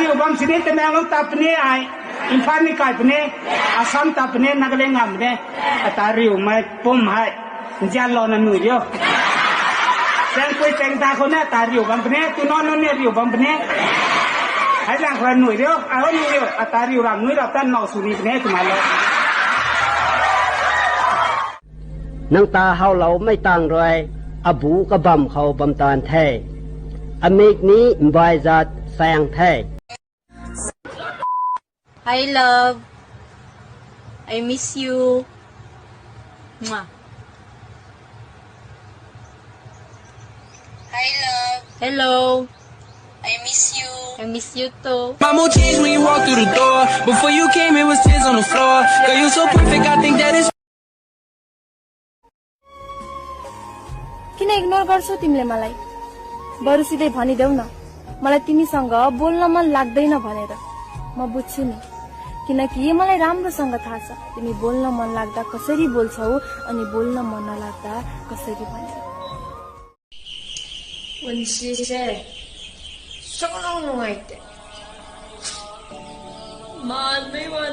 riu bam sini temang long tap ni ai impan ni kai pne asam tap ne nagaleng am ne ata riu mai pom hai jan lo na nu yo dan koi teng ta ko na ta riu bam pne tu non ne riu bam pne hai lang ko nu yo a ho nu yo ata riu ram nu ra tan no su ni pne tu ma lo nang ta hao lo mai tang roi abu ka bam khou bam tan the amik ni mbai zat sang the Hi love, I miss you. Mwah. Hi love. Hello. I miss you. I miss you too. My mood changed when you walked through the door. Before you came, it was tears on the floor. Girl, you're so perfect, I think that is. किन ignore गर्छौ तिमीले मलाई बरु सिधै भनिदेऊ न मलाई तिमीसँग बोल्न मन लाग्दैन भनेर म बुझ्छु नि किनकि मलाई राम्रोसँग थाहा छ तिमी बोल्न मन लाग्दा कसरी बोल्छौ अनि बोल्न मन नलाग्दा कसरी भनेर 温习生swlouの相手まあ没完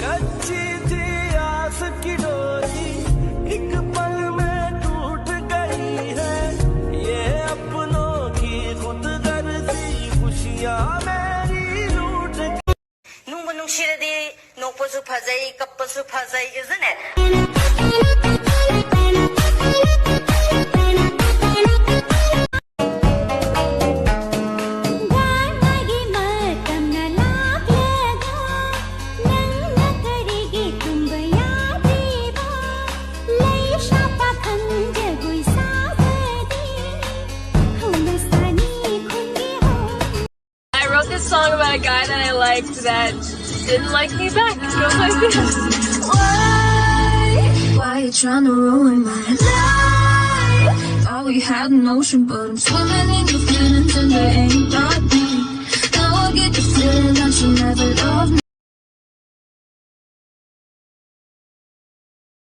कच्ची थी आस की डोरी एक पल में टूट गई है ये अपनों की खुदगर्जी खुशियां मेरी लूट ꯅꯨꯡꯕꯨ ꯅꯨꯡꯁꯤꯔꯗꯤ ꯅꯣꯛꯄꯁꯨ ꯐꯖꯩ ꯀꯞꯄꯁꯨ ꯐꯖꯩ isn't it I wrote this song about a guy that I liked that didn't like me back. It goes like this. Why you trying to ruin my life? Thought we had an ocean, but I'm swimming in your feelings and they ain't got me. Now I get the feeling that you never loved me.